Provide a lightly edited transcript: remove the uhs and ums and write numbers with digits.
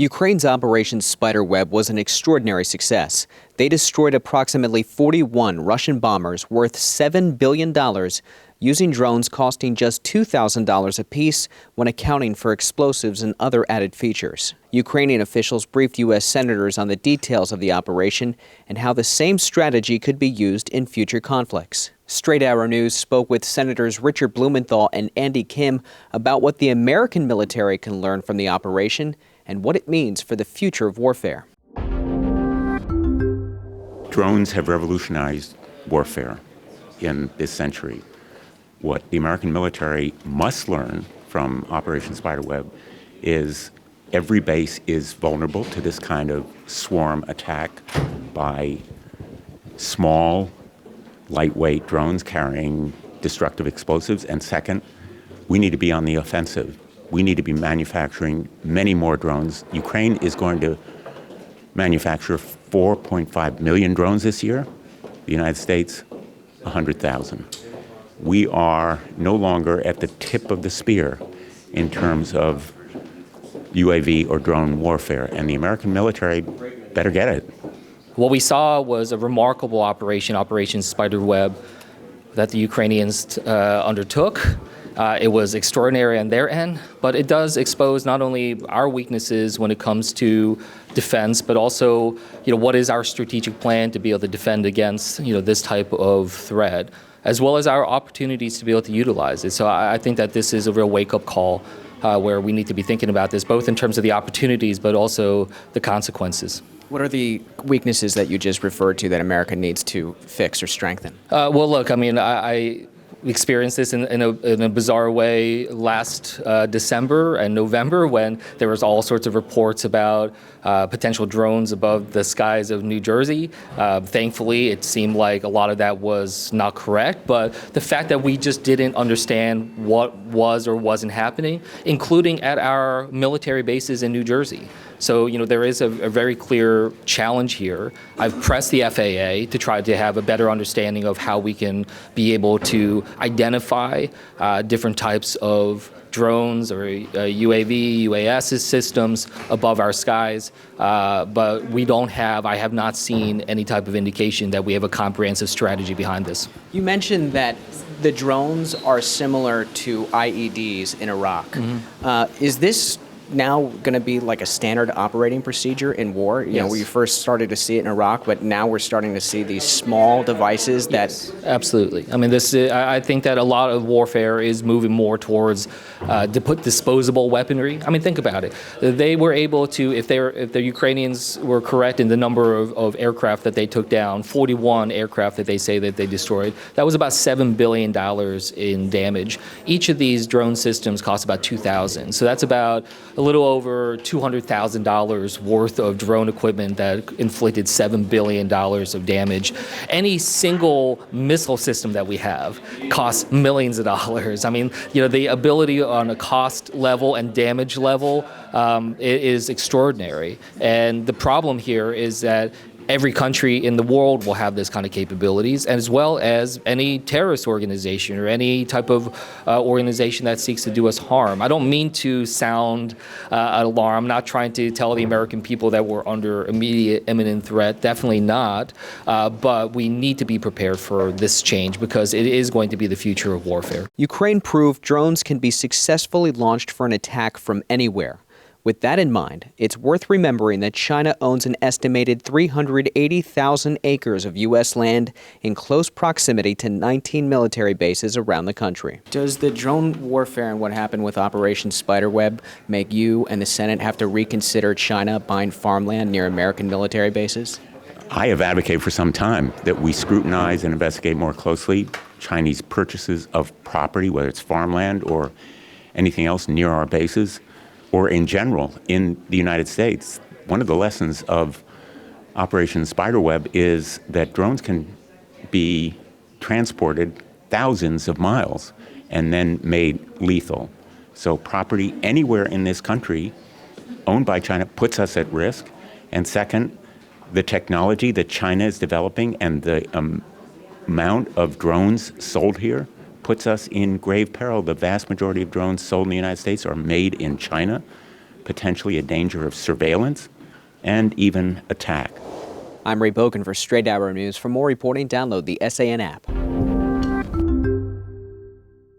Ukraine's Operation Spiderweb was an extraordinary success. They destroyed approximately 41 Russian bombers worth $7 billion, using drones costing just $2,000 apiece when accounting for explosives and other added features. Ukrainian officials briefed U.S. senators on the details of the operation and how the same strategy could be used in future conflicts. Straight Arrow News spoke with Senators Richard Blumenthal and Andy Kim about what the American military can learn from the operation and what it means for the future of warfare. Drones have revolutionized warfare in this century. What the American military must learn from Operation Spiderweb is every base is vulnerable to this kind of swarm attack by small, lightweight drones carrying destructive explosives. And second, we need to be on the offensive. We need to be manufacturing many more drones. Ukraine is going to manufacture 4.5 million drones this year. The United States, 100,000. We are no longer at the tip of the spear in terms of UAV or drone warfare, and the American military better get it. What we saw was a remarkable operation, Operation Spiderweb, that the Ukrainians undertook. It was extraordinary on their end, but it does expose not only our weaknesses when it comes to defense, but also, what is our strategic plan to be able to defend against, this type of threat, as well as our opportunities to be able to utilize it. So I think that this is a real wake-up call where we need to be thinking about this, both in terms of the opportunities, but also the consequences. What are the weaknesses that you just referred to that America needs to fix or strengthen? Well, look, I experienced this in a bizarre way last December and November when there was all sorts of reports about potential drones above the skies of New Jersey. Thankfully, it seemed like a lot of that was not correct, but the fact that we just didn't understand what was or wasn't happening, including at our military bases in New Jersey. So, there is a very clear challenge here. I've pressed the FAA to try to have a better understanding of how we can be able to identify different types of drones or UAV, UAS systems above our skies, but I have not seen any type of indication that we have a comprehensive strategy behind this. You mentioned that the drones are similar to IEDs in Iraq. Mm-hmm. Is this now going to be like a standard operating procedure in war? Yes. We first started to see it in Iraq, but now we're starting to see these small devices that... Yes, absolutely. I think that a lot of warfare is moving more towards to put disposable weaponry. Think about it. They were able to, if the Ukrainians were correct in the number of aircraft that they took down, 41 aircraft that they say that they destroyed, that was about $7 billion in damage. Each of these drone systems cost about $2,000. So that's about a little over $200,000 worth of drone equipment that inflicted $7 billion of damage. Any single missile system that we have costs millions of dollars. The ability on a cost level and damage level is extraordinary. And the problem here is that every country in the world will have this kind of capabilities, as well as any terrorist organization or any type of organization that seeks to do us harm. I don't mean to sound alarm. I'm not trying to tell the American people that we're under immediate, imminent threat. Definitely not. But we need to be prepared for this change because it is going to be the future of warfare. Ukraine proved drones can be successfully launched for an attack from anywhere. With that in mind, it's worth remembering that China owns an estimated 380,000 acres of U.S. land in close proximity to 19 military bases around the country. Does the drone warfare and what happened with Operation Spiderweb make you and the Senate have to reconsider China buying farmland near American military bases? I have advocated for some time that we scrutinize and investigate more closely Chinese purchases of property, whether it's farmland or anything else near our bases, or in general in the United States. One of the lessons of Operation Spiderweb is that drones can be transported thousands of miles and then made lethal. So property anywhere in this country owned by China puts us at risk. And second, the technology that China is developing and the amount of drones sold here puts us in grave peril. The vast majority of drones sold in the United States are made in China, potentially a danger of surveillance and even attack. I'm Ray Bogan for Straight Arrow News. For more reporting, download the SAN app.